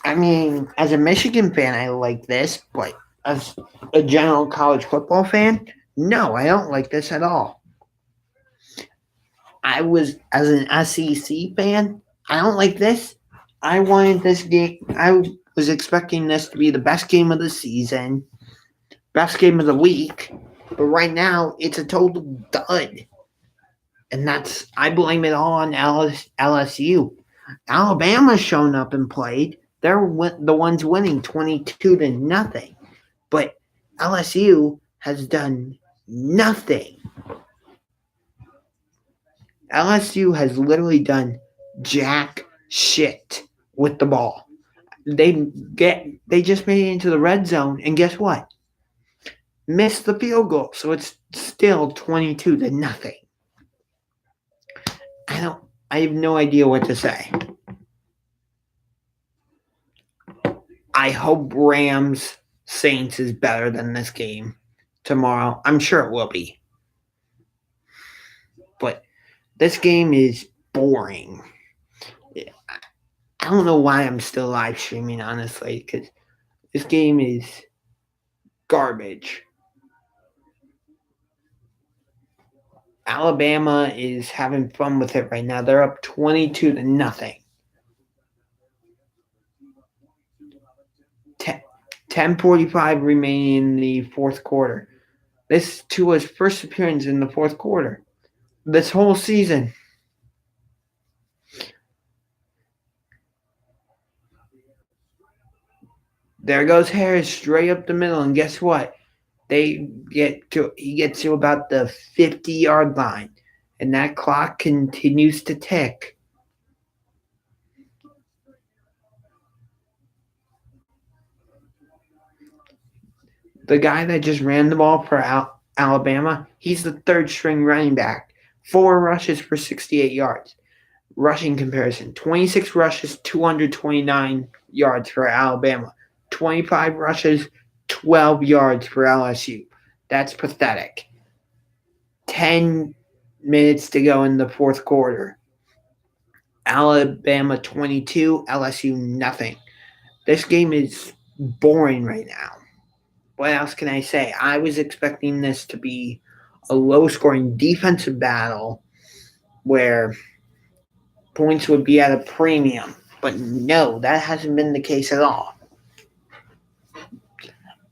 I mean, as a Michigan fan, I like this, but as a general college football fan, no, I don't like this at all. As an SEC fan, I don't like this. I wanted this game. I was expecting this to be the best game of the season, best game of the week, but right now it's a total dud. And I blame it all on LSU. Alabama's shown up and played. They're the ones winning 22-0. But LSU has done nothing. LSU has literally done jack shit with the ball. They just made it into the red zone, and guess what? Missed the field goal, so it's still 22-0. I have no idea what to say. I hope Rams Saints is better than this game tomorrow. I'm sure it will be. But this game is boring. I don't know why I'm still live streaming, honestly, because this game is garbage. Alabama is having fun with it right now. They're up 22-0. 10:45 remaining in the fourth quarter. This is Tua's first appearance in the fourth quarter this whole season. There goes Harris straight up the middle, and guess what? He gets to about the 50-yard line, and that clock continues to tick. The guy that just ran the ball for Alabama, he's the third string running back. 4 rushes for 68 yards. Rushing comparison, 26 rushes, 229 yards for Alabama. 25 rushes, 12 yards for LSU. That's pathetic. 10 minutes to go in the fourth quarter. Alabama 22, LSU nothing. This game is boring right now. What else can I say? I was expecting this to be a low-scoring defensive battle where points would be at a premium. But no, that hasn't been the case at all.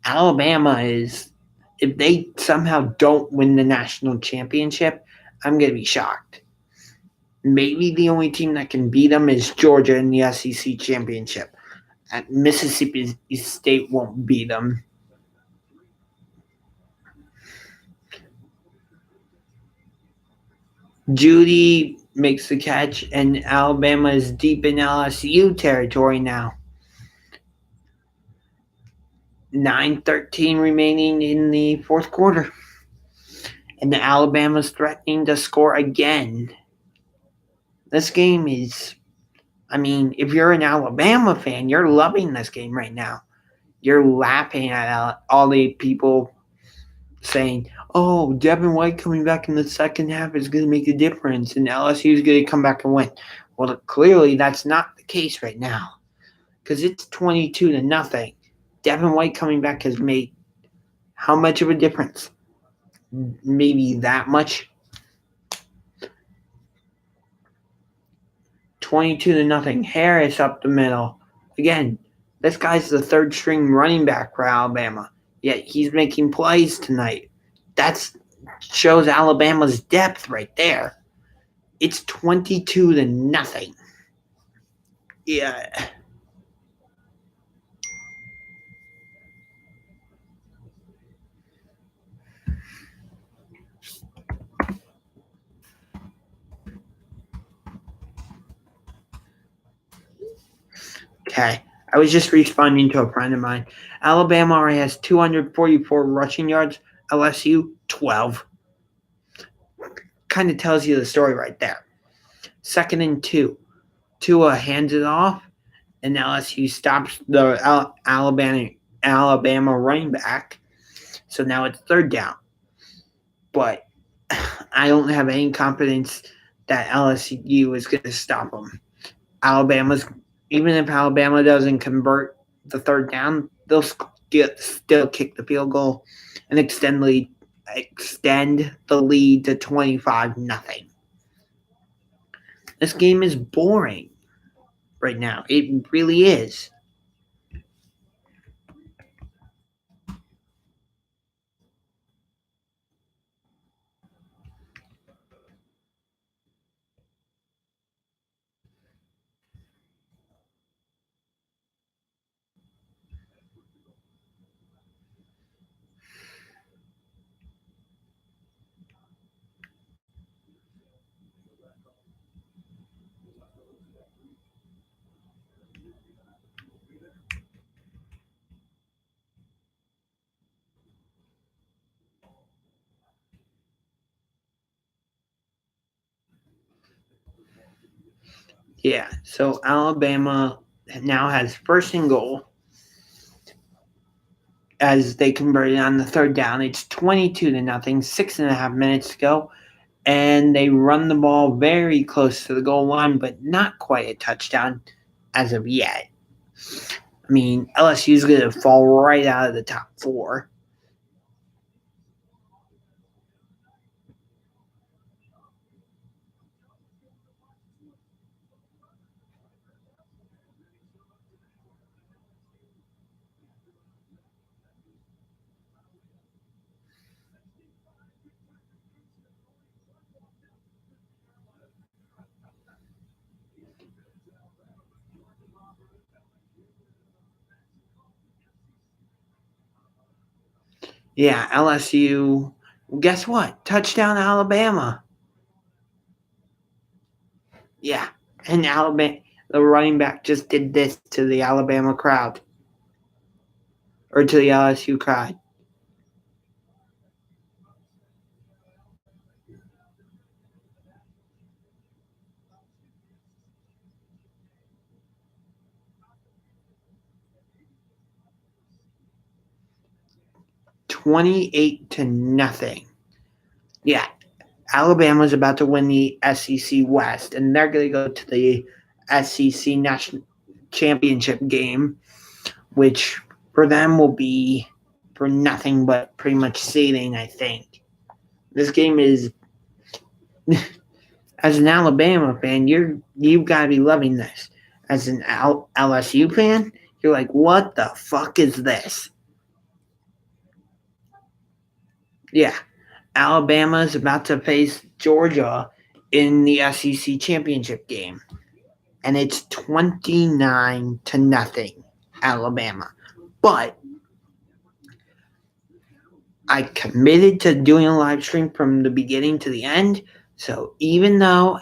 Alabama is if they somehow don't win the national championship, I'm going to be shocked. Maybe the only team that can beat them is Georgia in the SEC championship. Mississippi State won't beat them. Judy makes the catch, and Alabama is deep in LSU territory now. 9:13 remaining in the fourth quarter. And Alabama's threatening to score again. This game is, if you're an Alabama fan, you're loving this game right now. You're laughing at all the people saying, oh, Devin White coming back in the second half is going to make a difference, and LSU is going to come back and win. Well, clearly that's not the case right now, because it's 22-0. Devin White coming back has made how much of a difference? Maybe that much. 22-0. Harris up the middle. Again, this guy's the third string running back for Alabama, yet he's making plays tonight. That shows Alabama's depth right there. It's 22-0. Yeah. Okay. I was just responding to a friend of mine. Alabama already has 244 rushing yards. LSU, 12. Kind of tells you the story right there. 2nd and 2. Tua hands it off, and LSU stops the Alabama running back. So now it's 3rd down. But I don't have any confidence that LSU is going to stop them. Even if Alabama doesn't convert the 3rd down, they'll still kick the field goal and extend the lead to 25-0. This game is boring right now. It really is. Yeah, so Alabama now has 1st and goal as they converted on the 3rd down. It's 22-0, 6.5 minutes to go, and they run the ball very close to the goal line, but not quite a touchdown as of yet. LSU is going to fall right out of the top 4. Yeah, LSU. Guess what? Touchdown Alabama. Yeah, and Alabama, the running back just did this to the Alabama crowd. Or to the LSU crowd. $28-0. Yeah, Alabama's about to win the SEC West, and they're going to go to the SEC National Championship game, which for them will be for nothing but pretty much seeding, I think. This game is, as an Alabama fan, you've got to be loving this. As an LSU fan, you're like, what the fuck is this? Yeah, Alabama's about to face Georgia in the SEC championship game, and it's 29-0 Alabama. But I committed to doing a live stream from the beginning to the end. So even though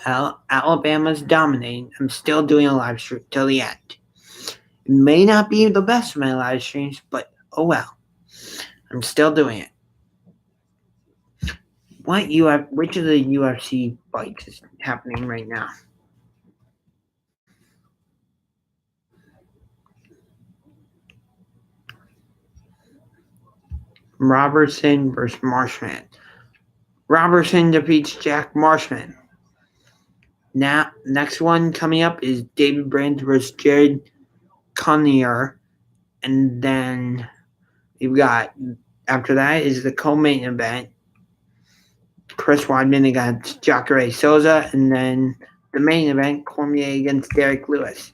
Alabama's dominating, I'm still doing a live stream till the end. It may not be the best of my live streams, but oh well. I'm still doing it. Which of the UFC fights is happening right now? Robertson versus Marshman. Robertson defeats Jack Marshman. Now, next one coming up is David Brandt versus Jared Connor. And then you've got, after that is the co-main event. Chris Weidman against Jacare Souza. And then the main event, Cormier against Derek Lewis.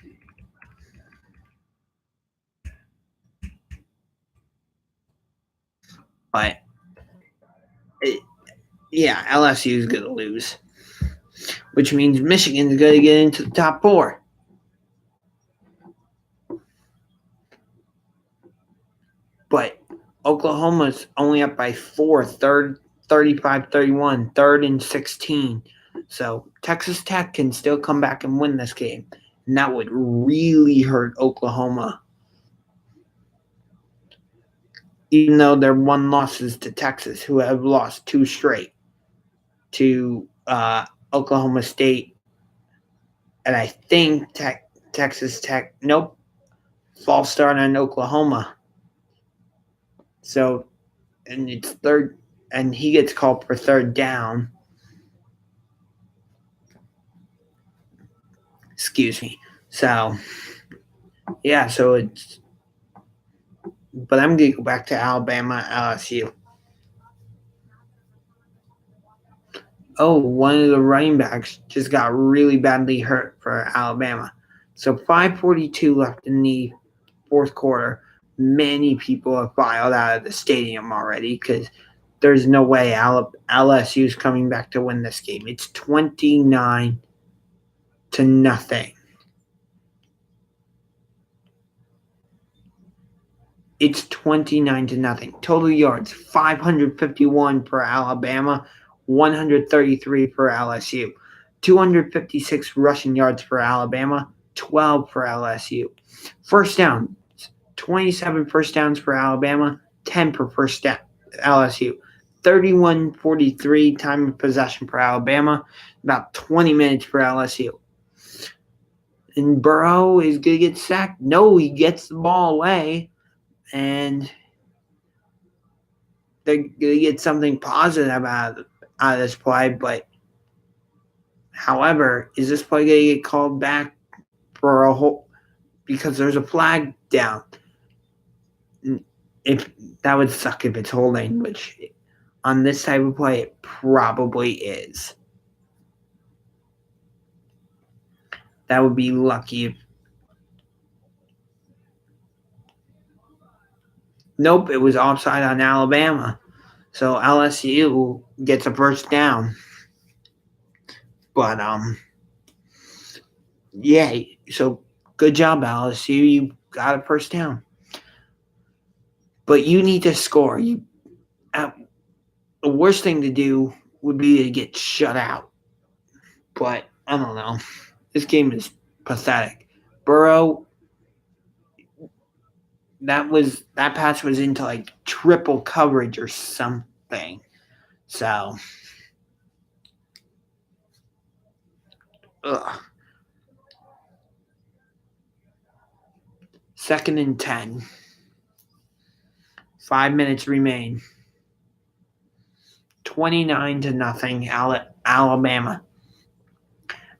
But, yeah, LSU is going to lose. Which means Michigan is going to get into the top 4. But Oklahoma's only up by 4, third 35-31, third and 16. So Texas Tech can still come back and win this game. And that would really hurt Oklahoma. Even though their one losses to Texas, who have lost 2 straight to Oklahoma State. And I think Texas Tech, nope, false start on Oklahoma. So, and it's third, and he gets called for third down. Excuse me. So, yeah, so it's, but I'm going to go back to Alabama, LSU. Oh, one of the running backs just got really badly hurt for Alabama. So 5:42 left in the fourth quarter. Many people have filed out of the stadium already because there's no way LSU is coming back to win this game. It's 29-0. It's 29-0. Total yards 551 for Alabama, 133 for LSU. 256 rushing yards for Alabama, 12 for LSU. First down, 27 first downs for Alabama, 10 per first down LSU. 31-43 time of possession for Alabama, about 20 minutes for LSU. And Burrow is going to get sacked. No, he gets the ball away. And they're going to get something positive out of this play. But, however, is this play going to get called back for a whole? Because there's a flag down. If that would suck if it's holding, which on this type of play it probably is. That would be lucky. Nope, it was offside on Alabama. So LSU gets a first down. But yeah, so good job, LSU. You got a first down. But you need to score. The worst thing to do would be to get shut out. But I don't know. This game is pathetic. Burrow, that pass was into like triple coverage or something. So, ugh. 2nd and 10. 5 minutes remain. 29-0 Alabama.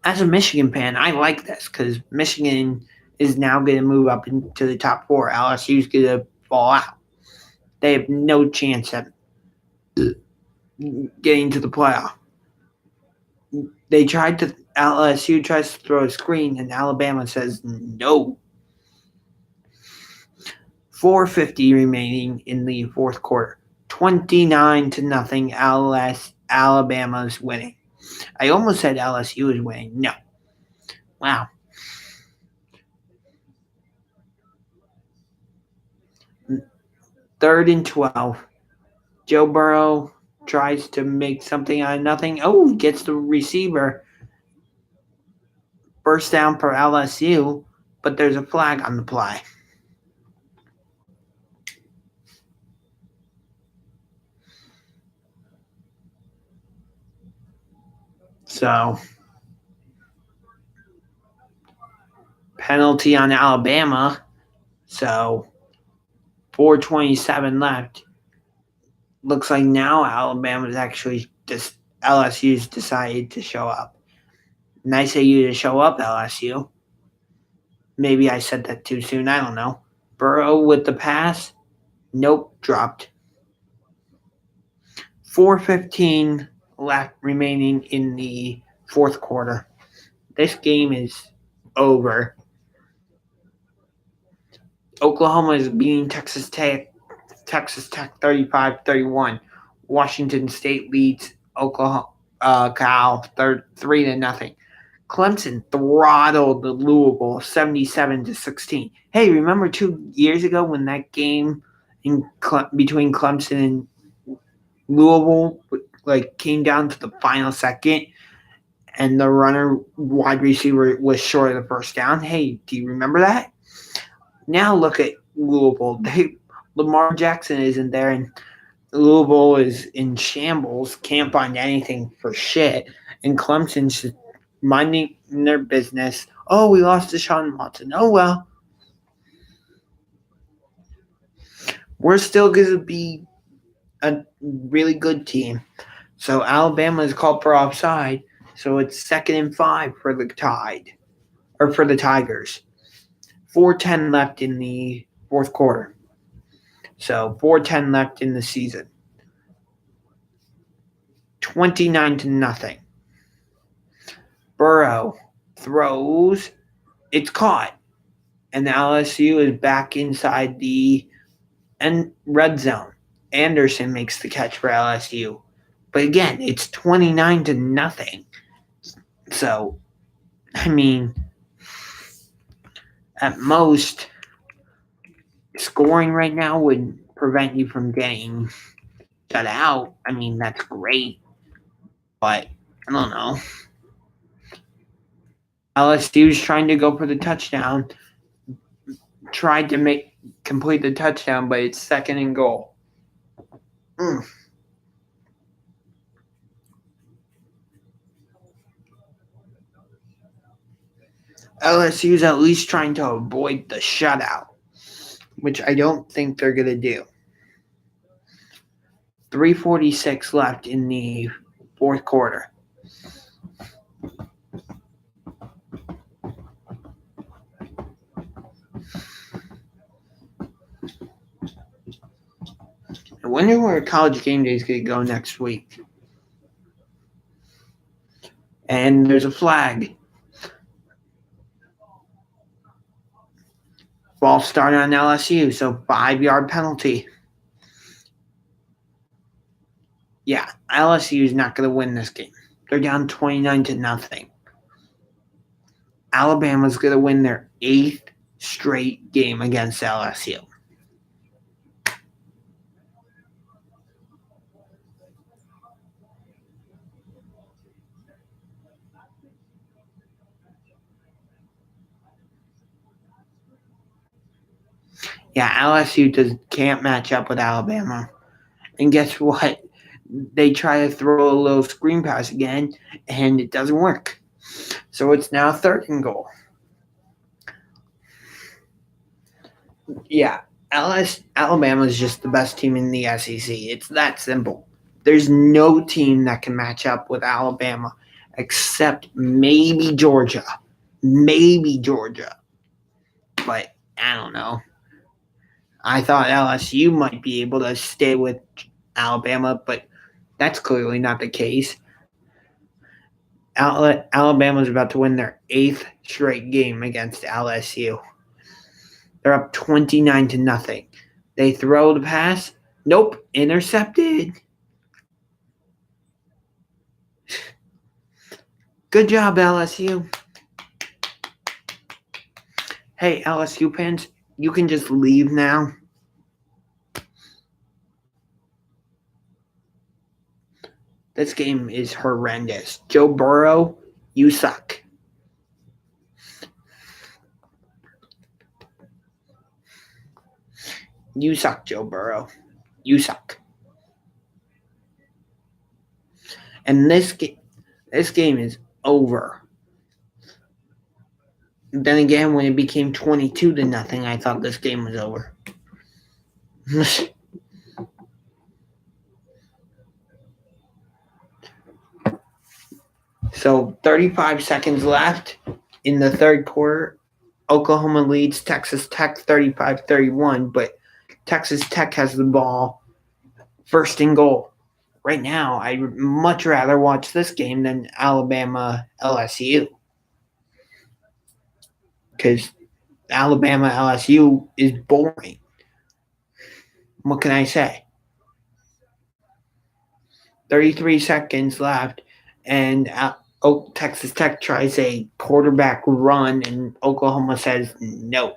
As a Michigan fan, I like this because Michigan is now going to move up into the top 4. LSU is going to fall out. They have no chance at getting to the playoff. LSU tries to throw a screen, and Alabama says no. 4:50 remaining in the fourth quarter. 29-0. Alabama's winning. I almost said LSU is winning. No. Wow. Third and 12. Joe Burrow tries to make something out of nothing. Oh, gets the receiver. First down for LSU, but there's a flag on the play. So, penalty on Alabama. So, 4:27 left. Looks like now Alabama's actually just LSU's decided to show up. Nice of you to show up, LSU. Maybe I said that too soon. I don't know. Burrow with the pass. Nope, dropped. 4:15 left remaining in the fourth quarter. This game is over. Oklahoma is beating Texas Tech 35-31. Washington State leads Cal 3-0. Clemson throttled the Louisville 77-16. Hey, remember 2 years ago when that game between Clemson and Louisville came down to the final second and the wide receiver was short of the first down? Hey, do you remember that? Now look at Louisville. Lamar Jackson isn't there, and Louisville is in shambles. Can't find anything for shit. And Clemson's just minding their business. Oh, we lost to Deshaun Watson. Oh, well. We're still going to be a really good team. So Alabama is called for offside. So it's 2nd and 5 for the for the Tigers. 4:10 left in the fourth quarter. So 4:10 left in the season. 29-0. Burrow throws. It's caught. And LSU is back inside the red zone. Anderson makes the catch for LSU. But again, it's 29-0. So, I mean, at most, scoring right now would prevent you from getting shut out. I mean, that's great. But, I don't know. LSU's trying to go for the touchdown. Tried to complete the touchdown, but it's 2nd and goal. LSU's at least trying to avoid the shutout, which I don't think they're going to do. 3:46 left in the fourth quarter. I wonder where College Game Day is going to go next week. And there's a flag. Ball started on LSU, so 5-yard penalty. Yeah, LSU is not going to win this game. They're down 29-0. Alabama's going to win their 8th straight game against LSU. Yeah, LSU can't match up with Alabama. And guess what? They try to throw a little screen pass again, and it doesn't work. So it's now 3rd and goal. Yeah, Alabama is just the best team in the SEC. It's that simple. There's no team that can match up with Alabama except maybe Georgia. But I don't know. I thought LSU might be able to stay with Alabama, but that's clearly not the case. Alabama's about to win their 8th straight game against LSU. They're up 29-0. They throw the pass. Nope, intercepted. Good job, LSU. Hey, LSU fans, you can just leave now. This game is horrendous. Joe Burrow, you suck. You suck, Joe Burrow. You suck. And this game is over. Then again, when it became 22-0, I thought this game was over. So 35 seconds left in the third quarter. Oklahoma leads Texas Tech 35-31, but Texas Tech has the ball first and goal. Right now, I'd much rather watch this game than Alabama LSU. Because Alabama LSU is boring. What can I say? 33 seconds left, and Texas Tech tries a quarterback run, and Oklahoma says no.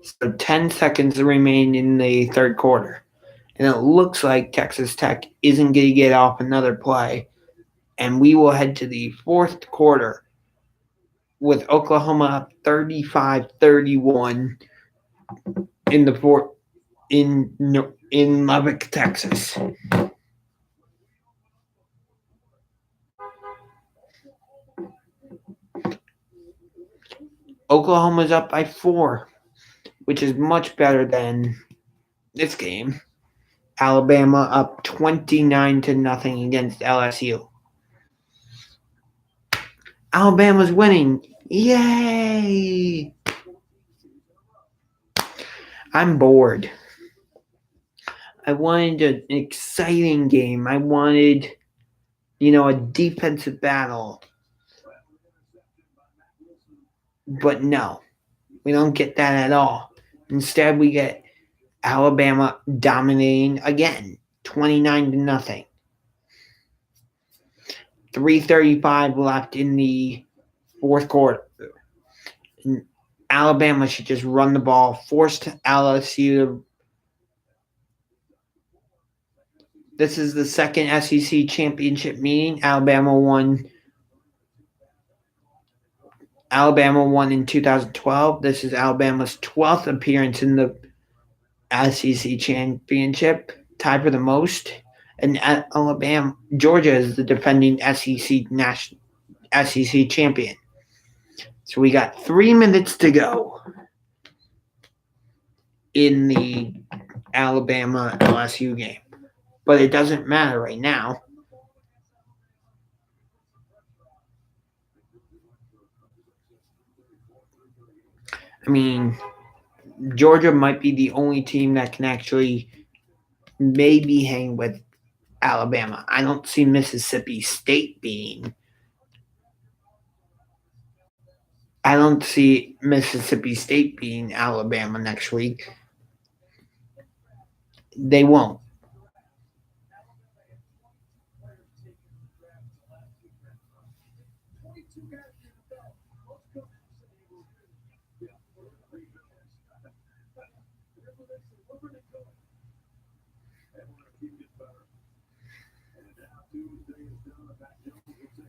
So 10 seconds remain in the third quarter. And it looks like Texas Tech isn't going to get off another play. And we will head to the fourth quarter with Oklahoma up 35-31 in the fourth in Lubbock, Texas. Oklahoma's up by 4, which is much better than this game. Alabama up 29-0 against LSU. Alabama's winning. Yay! I'm bored. I wanted an exciting game. I wanted, a defensive battle. But no, we don't get that at all. Instead, we get Alabama dominating again, 29-0. 3:35 left in the fourth quarter. Alabama should just run the ball, force LSU. This is the second SEC championship meeting. Alabama won in 2012. This is Alabama's 12th appearance in the SEC championship, tied for the most. And Georgia is the defending SEC champion. So we got 3 minutes to go in the Alabama LSU game. But it doesn't matter right now. I mean, Georgia might be the only team that can actually maybe hang with Alabama. I don't see Mississippi State being. I don't see Mississippi State being Alabama next week. They won't.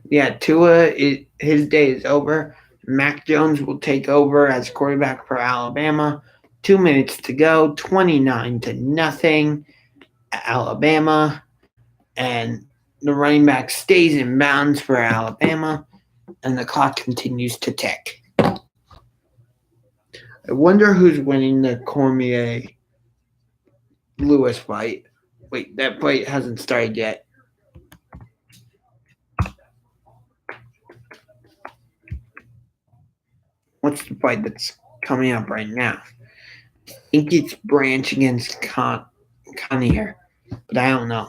Yeah, Tua, his day is over. Mac Jones will take over as quarterback for Alabama. 2 minutes to go, 29-0, Alabama. And the running back stays in bounds for Alabama, and the clock continues to tick. I wonder who's winning the Cormier-Lewis fight. Wait, that fight hasn't started yet. What's the fight that's coming up right now? I think it's Branch against Connier, but I don't know.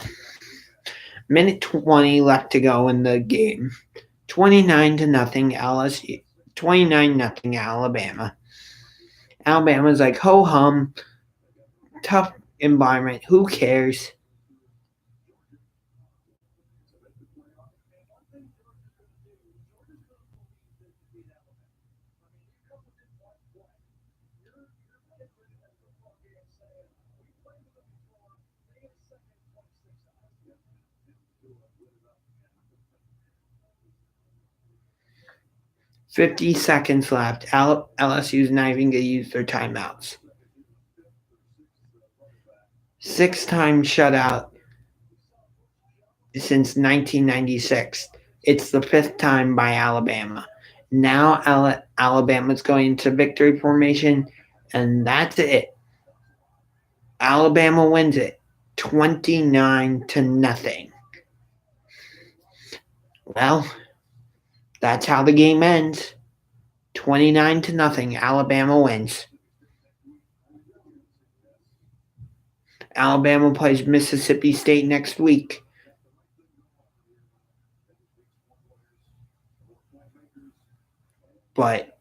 Minute 20 left to go in the game. 29-0 LSU. 29-0 Alabama. Alabama's like, ho hum, tough environment. Who cares? $50 left. LSU's not even going to use their timeouts. 6-time shutout since 1996. It's the 5th time by Alabama. Now Alabama's going into victory formation, and that's it. Alabama wins it 29-0. Well, that's how the game ends. 29-0. Alabama wins. Alabama plays Mississippi State next week. But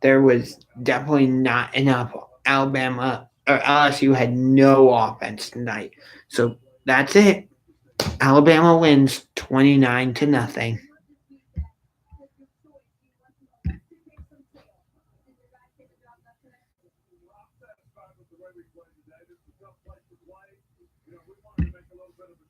there was definitely not enough. Alabama or LSU had no offense tonight. So that's it. Alabama wins 29-0. I'm satisfied with the way we played today. This is a tough place to play. We wanted to make a little bit of a